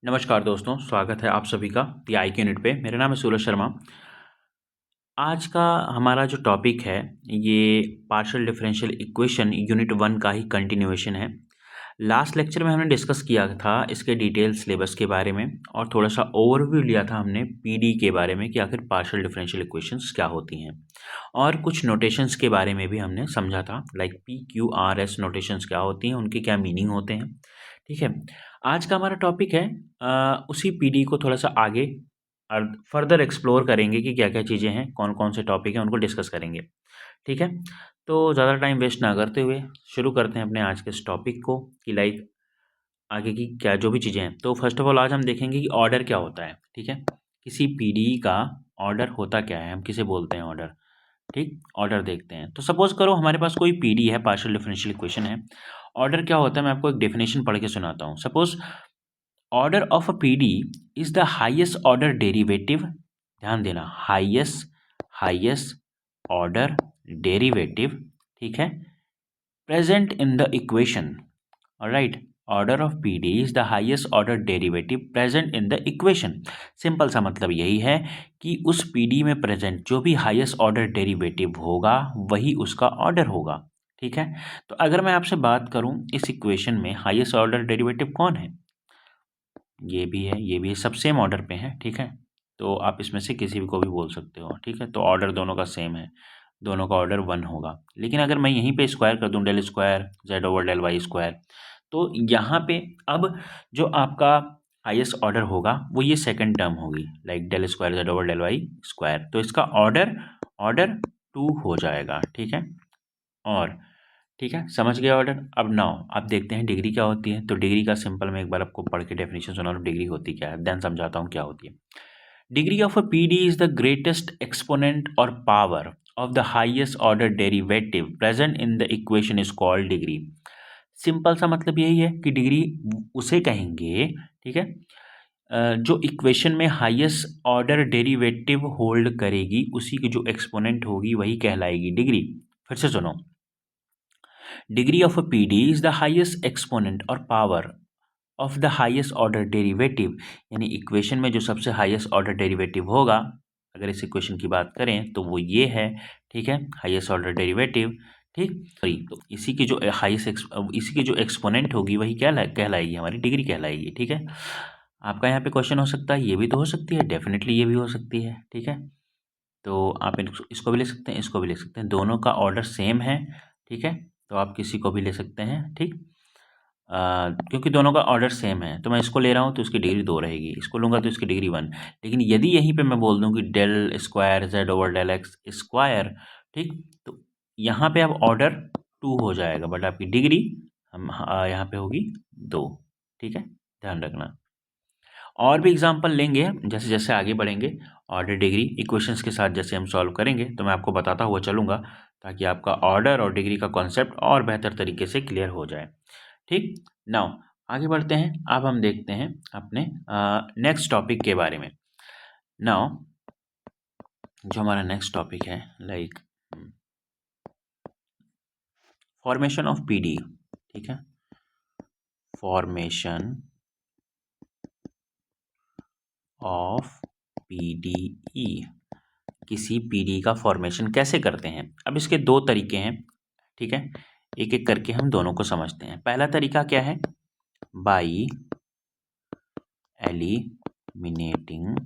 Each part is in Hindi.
नमस्कार दोस्तों, स्वागत है आप सभी का पीआई के यूनिट पे। मेरा नाम है सूरज शर्मा। आज का हमारा जो टॉपिक है, ये पार्शियल डिफरेंशियल इक्वेशन यूनिट 1 का ही कंटिन्यूएशन है। लास्ट लेक्चर में हमने डिस्कस किया था इसके डिटेल सिलेबस के बारे में और थोड़ा-सा ओवरव्यू लिया था हमने पीडी के बारे में कि आखिर पार्शियल डिफरेंशियल इक्वेशंस क्या होती हैं। और कुछ नोटेशंस के बारे में भी हमने समझा था, like p, q, r, s notations क्या होती हैं, उनके क्या मीनिंग होते हैं। ठीक है? आज का हमारा टॉपिक है उसी पीडी को थोड़ा-सा आगे और फर्दर एक्सप्लोर करेंगे कि क्या-क्या चीज़ें हैं, कौन-कौन से टॉपिक हैं, उनको डिस्कस करेंगे। ठीक है? तो ज़्यादा टाइम वेस्ट ना करते हुए शुरू करते हैं अपने आज के इस टॉपिक को कि लाइक आगे की क्या जो भी चीज़ें हैं। तो फर्स्ट ऑफ ऑल आज हम देखेंगे कि ऑर्डर क्या होता है, ठीक है? किसी पीडी का ऑर्डर होता क्या है, हम किसे बोलते हैं ऑर्डर, ठीक? ऑर्डर देखते हैं। तो सपोज़ करो हमारे पास कोई पीडी है, पार्शियल डिफरेंशियल इक्वेशन है। ऑर्डर क्या होता है, मैं आपको एक डेफिनेशन पढ़ के सुनाता हूँ। Suppose order of a PD is the highest order derivative, ध्यान देना, हाईएस्ट हाईएस्ट ऑर्डर डेरिवेटिव, ठीक है? Present in the equation, alright. Order of PD is the highest order derivative present in the equation. Simple सा मतलब यही है कि उस पीडी में प्रेजेंट जो भी हाईएस्ट ऑर्डर डेरिवेटिव होगा वही उसका ऑर्डर होगा। ठीक है? तो अगर मैं आपसे बात करूं इस इक्वेशन में हाईएस्ट ऑर्डर डेरिवेटिव कौन है, ये भी है, ये भी है, सब सेम ऑर्डर पे है। ठीक है? तो आप इसमें से किसी भी को भी बोल सकते हो। ठीक है? तो ऑर्डर दोनों का सेम है, दोनों का ऑर्डर 1 होगा। लेकिन अगर मैं यहीं पे स्क्वायर कर दूं, del square z over del y square, तो यहाँ पे अब जो आपका हाईएस्ट ऑर्डर होगा वो ये सेकंड टर्म होगी, like del square z over del y square. तो इसका ऑर्डर ऑर्डर 2 हो जाएगा। ठीक है? और ठीक है, समझ गए ऑर्डर। अब नाउ आप देखते हैं डिग्री क्या होती है। तो डिग्री का सिंपल मैं एक बार आपको पढ़ के डेफिनेशन सुना दूं, डिग्री होती क्या है, देन समझाता हूँ क्या होती है। Degree of a PD is the greatest exponent और power of the highest order derivative present in the equation is called degree. Simple सा मतलब यही है कि डिग्री उसे कहेंगे, ठीक है, जो इक्वेशन में हाईएस्ट ऑर्डर डेरिवेटिव होल्ड करेगी, उसी की जो एक्सपोनेंट होगी वही कहलाएगी डिग्री। फिर से सुनो, degree of a PD is the highest exponent और power of the highest order derivative, यानी इक्वेशन में जो सबसे हाईएस्ट ऑर्डर डेरिवेटिव होगा, अगर इस इक्वेशन की बात करें तो वो ये है। ठीक है? हाईएस्ट ऑर्डर डेरिवेटिव, ठीक, सॉरी, तो इसी की जो इसी की जो एक्सपोनेंट होगी वही क्या कहलाएगी, हमारी डिग्री कहलाएगी। ठीक है? आपका यहाँ पे क्वेश्चन हो सकता है, ये भी तो हो सकती है, डेफिनेटली ये भी हो सकती है। ठीक है? तो आप इसको भी ले सकते हैं, इसको भी ले सकते हैं, दोनों का ऑर्डर सेम है। ठीक है? तो आप किसी को भी ले सकते हैं। ठीक, क्योंकि दोनों का ऑर्डर सेम है, तो मैं इसको ले रहा हूँ तो इसकी डिग्री 2 रहेगी, इसको लूँगा तो इसकी डिग्री 1। लेकिन यदि यहीं पे मैं बोल दूँ कि del square z over del x square, ठीक, तो यहाँ पे अब ऑर्डर 2 हो जाएगा, बट आपकी डिग्री यहाँ पे होगी 2। ठीक है? ध्यान रखना। और भी एग्जाम्पल लेंगे जैसे जैसे आगे बढ़ेंगे, ऑर्डर डिग्री इक्वेशंस के साथ जैसे हम सॉल्व करेंगे तो मैं आपको बताता हुआ चलूँगा, ताकि आपका ऑर्डर और डिग्री का कॉन्सेप्ट और बेहतर तरीके से क्लियर हो जाए। ठीक, नाउ आगे बढ़ते हैं। अब हम देखते हैं अपने नेक्स्ट टॉपिक के बारे में। नाउ जो हमारा नेक्स्ट टॉपिक है, लाइक फॉर्मेशन ऑफ पीडी। ठीक है? फॉर्मेशन ऑफ पीडीई, किसी पीडी का फॉर्मेशन कैसे करते हैं। अब इसके 2 तरीके हैं। ठीक है? एक एक करके हम दोनों को समझते हैं। पहला तरीका क्या है, बाई एलिमिनेटिंग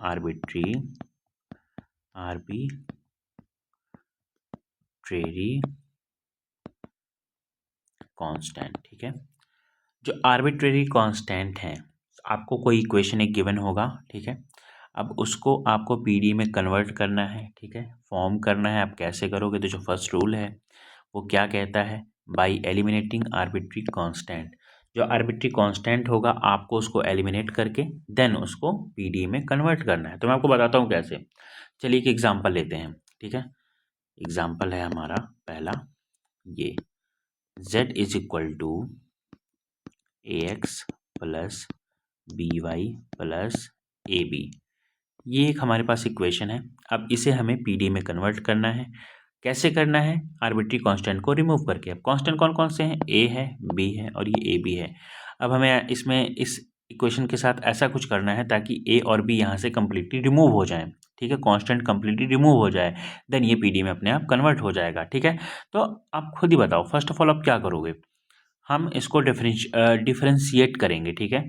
आर्बिट्रेरी कांस्टेंट। ठीक है? जो आर्बिट्रेरी कांस्टेंट है, आपको कोई इक्वेशन एक गिवन होगा। ठीक है? अब उसको आपको पीडी में कन्वर्ट करना है। ठीक है? फॉर्म करना है। आप कैसे करोगे, तो जो फर्स्ट रूल है वो क्या कहता है, बाई एलिमिनेटिंग आर्बिट्री कांस्टेंट। जो आर्बिट्री कांस्टेंट होगा आपको उसको एलिमिनेट करके देन उसको पीडी में कन्वर्ट करना है। तो मैं आपको बताता हूँ कैसे। चलिए एक एग्जांपल लेते हैं। ठीक है? एग्जांपल है हमारा पहला, ये z is equal to a x plus b y plus a b, ये एक हमारे पास इक्वेशन है। अब इसे हमें पीडी में कन्वर्ट करना है। कैसे करना है? आर्बिट्री कांस्टेंट को रिमूव करके। अब कांस्टेंट कौन कौन से हैं? ए है, बी है और ये ए बी है। अब हमें इसमें इस इक्वेशन के साथ ऐसा कुछ करना है ताकि ए और बी यहाँ से कम्प्लीटली रिमूव हो जाएं। ठीक है, कांस्टेंट कम्प्लीटली रिमूव हो जाए, देन ये पीडी में अपने आप कन्वर्ट हो जाएगा। ठीक है, तो आप खुद ही बताओ फर्स्ट ऑफ ऑल आप क्या करोगे? हम इसको डिफरेंशिएट करेंगे। ठीक है,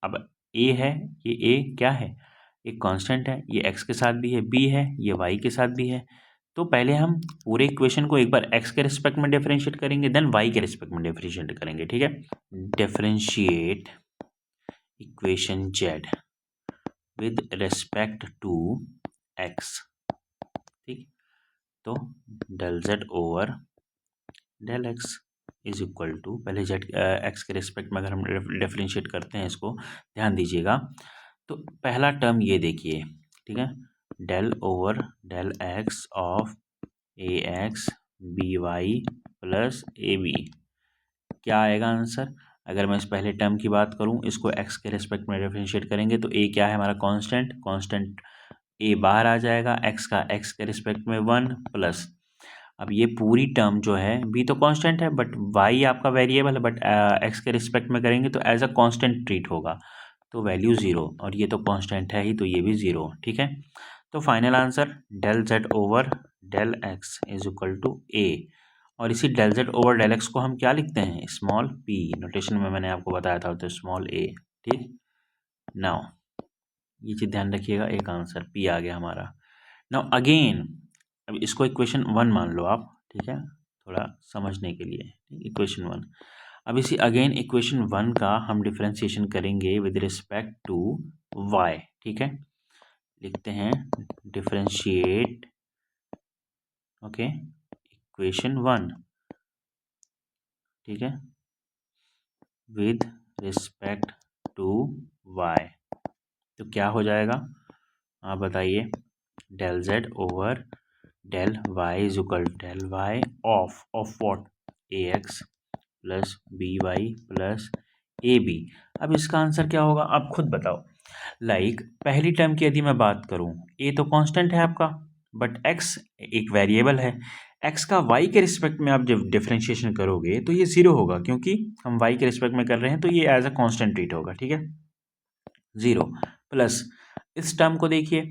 अब ए है, ये ए क्या है? एक कांस्टेंट है, ये एक्स के साथ भी है, बी है, ये वाई के साथ भी है। तो पहले हम पूरे इक्वेशन को एक बार एक्स के रिस्पेक्ट में डिफरेंशिएट करेंगे, देन वाई के रिस्पेक्ट में डिफरेंशिएट करेंगे। ठीक है, differentiate equation z with respect to x. ठीक, तो del z over del x is equal to, पहले जेड एक्स के रिस्पेक्ट में अगर हम डिफरेंशिएट करते हैं इसको, ध्यान दीजिएगा। तो पहला टर्म ये देखिए, ठीक है, del over del x of a x b y plus a b, क्या आएगा आंसर? अगर मैं इस पहले टर्म की बात करूं, इसको एक्स के रिस्पेक्ट में डिफरेंशिएट करेंगे तो ए क्या है हमारा? कांस्टेंट। कांस्टेंट ए बाहर आ जाएगा, एक्स का एक्स के रिस्पेक्ट में 1 प्लस, अब ये पूरी टर्म जो है, बी तो कांस्टेंट है बट वाई आपका वेरिएबल है, बट एक्स के रिस्पेक्ट में करेंगे तो एज अ कांस्टेंट ट्रीट होगा, तो वैल्यू 0, और ये तो कांस्टेंट है ही तो ये भी 0। ठीक है, तो final answer del z over del x is equal to A, और इसी del z over del x को हम क्या लिखते हैं? स्मॉल पी, नोटेशन में मैंने आपको बताया था, तो स्मॉल ए। ठीक, नाउ ये चीज़ ध्यान रखिएगा, एक आंसर पी आ गया हमारा। नाउ अगेन, अब इसको इक्वेशन 1 मान लो आप। ठीक है, थोड़ा समझने के लिए, इक्वेशन 1। अब इसी अगेन इक्वेशन 1 का हम डिफरेंशिएशन करेंगे विद रिस्पेक्ट टू y। ठीक है, लिखते हैं डिफरेंशिएट, ओके, इक्वेशन 1, ठीक है, विद रिस्पेक्ट टू y, तो क्या हो जाएगा आप बताइए? Del z over del y is equal del y of what? A x plus b y plus a b. अब इसका आंसर क्या होगा आप खुद बताओ। पहली टर्म की यदि मैं बात करूं, ए तो कांस्टेंट है आपका, बट एक्स एक वेरिएबल है, एक्स का वाई के रिस्पेक्ट में आप जब डिफरेंशिएशन करोगे तो ये 0 होगा, क्योंकि हम वाई के रिस्पेक्ट में कर रहे हैं, तो ये एज अ कांस्टेंट ट्रीट होगा। ठीक है, 0 प्लस इस टर्म को देखिए,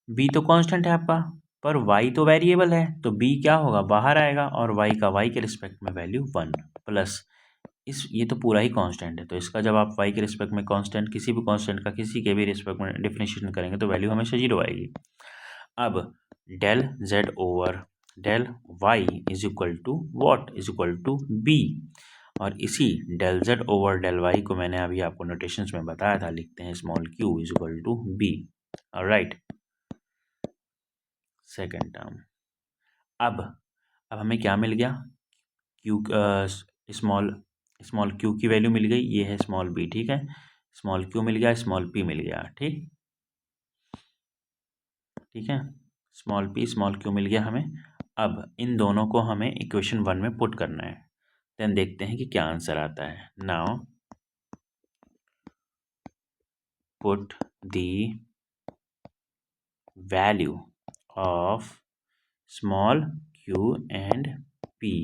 बी तो कांस्टेंट है आपका, पर y तो वेरिएबल है, तो b क्या होगा? बाहर आएगा, और y का y के रिस्पेक्ट में वैल्यू 1 प्लस ये तो पूरा ही कांस्टेंट है, तो इसका जब आप y के रिस्पेक्ट में कांस्टेंट, किसी भी कांस्टेंट का किसी के भी रिस्पेक्ट में डिफरेंशिएशन करेंगे तो वैल्यू हमेशा 0 आएगी। अब del z over del y is equal to what? Is equal to b, और इसी del z over del y को मैंने अभी आपको नोटेशंस में बताया था, लिखते हैं small q is equal to b। Alright, second term. अब हमें क्या मिल गया? क्यू, स्मॉल क्यू की वैल्यू मिल गई, ये है स्मॉल बी। ठीक है, स्मॉल क्यू मिल गया, स्मॉल पी मिल गया। ठीक, ठीक है, स्मॉल पी स्मॉल क्यू मिल गया हमें। अब इन दोनों को हमें इक्वेशन 1 में पुट करना है, देन देखते हैं कि क्या आंसर आता है। Now put the value of small q and p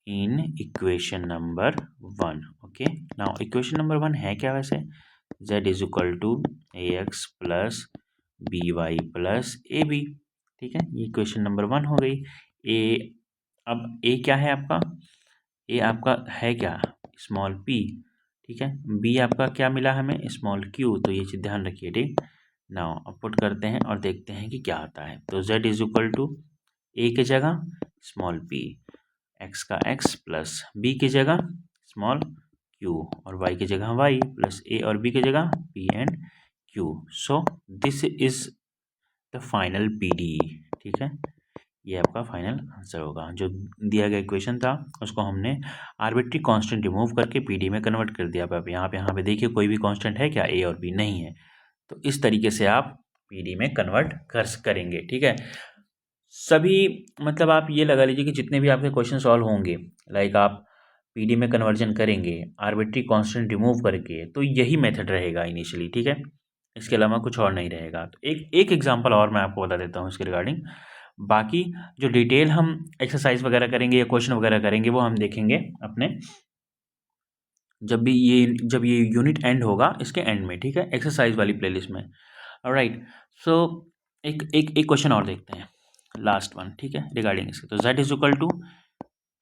in equation number 1। Okay, now equation number 1 है क्या वैसे? z is equal to a x plus b y plus a b. ठीक है, ये इक्वेशन नंबर 1 हो गई। ए, अब ए क्या है आपका? ए आपका है क्या? Small P. ठीक है, बी आपका क्या मिला हमें? स्मॉल क्यू, तो ये चीज़ ध्यान रखिए। ठीक, नाउ अब पुट करते हैं और देखते हैं कि क्या आता है। तो z इज इक्वल टू ए की जगह स्मॉल पी, एक्स का एक्स प्लस बी की जगह स्मॉल क्यू, और वाई की जगह वाई प्लस ए और बी की जगह P and Q. So this is the final P D. ठीक है, ये आपका फाइनल आंसर होगा। जो दिया गया इक्वेशन था उसको हमने आर्बिट्री कांस्टेंट रिमूव करके पीडी में कन्वर्ट कर दिया। अब यहाँ पे देखिए कोई भी कांस्टेंट है क्या? ए और बी नहीं है, तो इस तरीके से आप पीडी में कन्वर्ट करेंगे। ठीक है, सभी मतलब आप ये लगा लीजिए कि जितने भी आपके क्वेश्चन सॉल्व होंगे, आप पीडी में कन्वर्जन करेंगे आर्बिट्री कांस्टेंट रिमूव करके, तो यही मेथड रहेगा इनिशियली। ठीक है, इसके अलावा कुछ और नहीं रहेगा। तो एक एग्जांपल और मैं आपको बता देता हूँ इसके रिगार्डिंग। बाकी जो डिटेल हम एक्सरसाइज वगैरह करेंगे या क्वेश्चन वगैरह करेंगे वो हम देखेंगे अपने जब ये यूनिट एंड होगा इसके एंड में, ठीक है, एक्सरसाइज वाली प्लेलिस्ट में। ऑलराइट, सो एक क्वेश्चन और देखते हैं, लास्ट वन, ठीक है, रिगार्डिंग इसके। तो z is equal to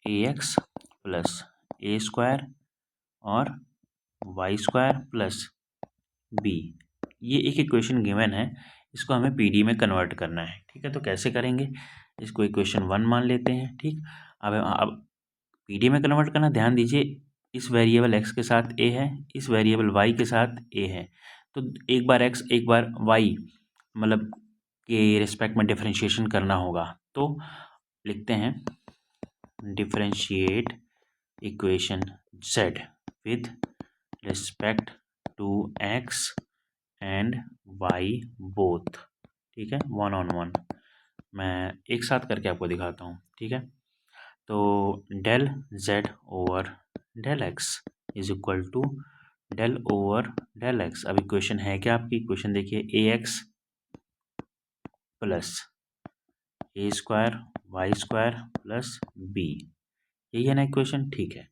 a x plus a square और वाई स्क्वायर प्लस बी, ये एक इक्वेशन गिवन है, इसको हमें पीडी में कन्वर्ट करना है, ठीक है। तो कैसे करेंगे, इसको इक्वेशन 1 मान लेते हैं, ठीक। अब पीडी में कन्वर्ट करना, ध्यान दीजिए इस वेरिएबल x के साथ a है, इस वेरिएबल y के साथ a है, तो एक बार x एक बार y मतलब के रिस्पेक्ट में डिफरेंशिएशन करना होगा। तो लिखते हैं differentiate equation z with respect to x and y both, ठीक है, 1 on 1। मैं एक साथ करके आपको दिखाता हूँ, ठीक है। तो del z over del x is equal to del over del x। अब इक्वेशन है क्या आपकी, इक्वेशन देखिए, a x plus a square y square plus b, यही है ना इक्वेशन, ठीक है।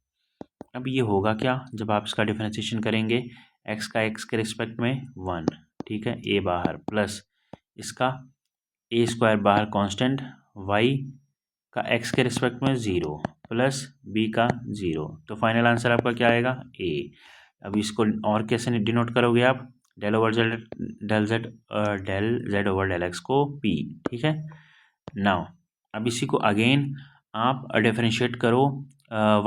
अब ये होगा क्या, जब आप इसका डिफरेंशिएशन करेंगे, x का x के रिस्पेक्ट में 1, ठीक है, a बाहर प्लस इसका ए स्क्वायर बाहर कांस्टेंट, y का x के रिस्पेक्ट में 0 प्लस b का 0, तो फाइनल आंसर आपका क्या आएगा, a। अब इसको और कैसे डिनोट करोगे आप, del over z del z over del x को p, ठीक है। नाउ अब इसी को अगेन आप डिफरेंशिएट करो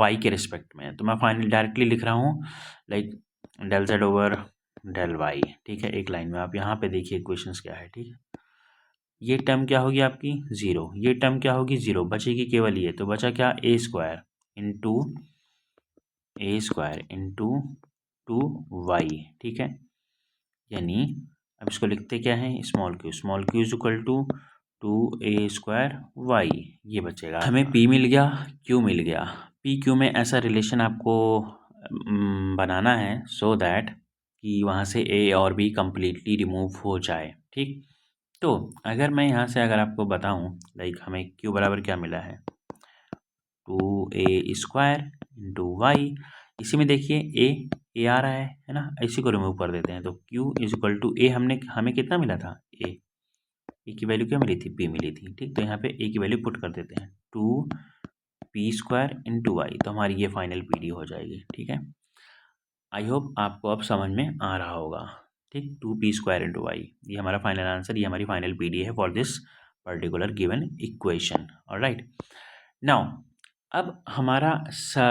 y के रिस्पेक्ट में, तो मैं फाइनली डायरेक्टली लिख रहा हूँ like del z over del y, ठीक है, एक लाइन में। आप यहाँ पे देखिए इक्वेशंस क्या है, ठीक है। ये टर्म क्या होगी आपकी 0, ये टर्म क्या होगी 0, बचेगी केवल ये, तो बचा क्या, a square into two y, ठीक है। यानी अब इसको लिखते क्या है, small q is equal to a square y, ये बचेगा। हमें पी मिल गया, क्यू मिल गया, पी क्यू में ऐसा रिलेशन आपको बनाना है सो दैट कि वहाँ से ए और बी कम्प्लीटली रिमूव हो जाए, ठीक। तो अगर मैं यहाँ से अगर आपको बताऊँ लाइक हमें क्यू बराबर क्या मिला है, 2a स्क्वायर इंटू वाई, इसी में देखिए ए आ रहा है ना, इसी को रिमूव कर देते हैं, तो q इज इक्वल टू ए, हमें कितना मिला था, ए की वैल्यू क्या मिली थी, p मिली थी, ठीक। तो यहाँ पे a की वैल्यू पुट कर देते हैं, 2p स्क्वायर इंटू वाई, तो हमारी ये फाइनल पीडी हो जाएगी, ठीक है। आई होप आपको अब समझ में आ रहा होगा, ठीक। 2p स्क्वायर इंटू वाई, ये हमारा फाइनल आंसर, ये हमारी फाइनल पीडी है for this particular given equation. Alright, now अब हमारा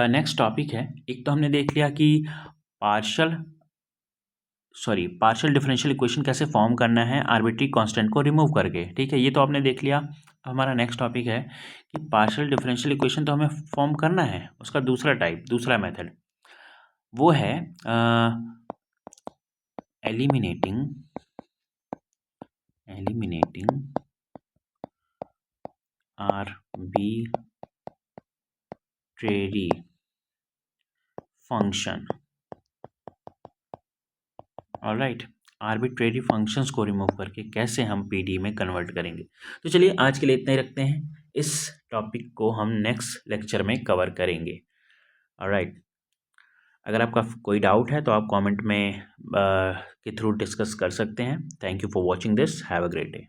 नेक्स्ट टॉपिक है, एक तो हमने देख लिया कि पार्शियल डिफरेंशियल इक्वेशन कैसे फॉर्म करना है आर्बिट्री कांस्टेंट को रिमूव करके, ठीक है, ये तो आपने देख लिया। हमारा नेक्स्ट टॉपिक है कि पार्शियल डिफरेंशियल इक्वेशन तो हमें फॉर्म करना है, उसका दूसरा मेथड वो है eliminating arbitrary function. Alright, arbitrary functions को रिमूव करके कैसे हम पीडी में कन्वर्ट करेंगे। तो चलिए आज के लिए इतना ही रखते हैं, इस टॉपिक को हम नेक्स्ट लेक्चर में कवर करेंगे। ऑलराइट, अगर आपका कोई डाउट है तो आप कमेंट में के थ्रू डिस्कस कर सकते हैं। Thank you for watching this, have a great day.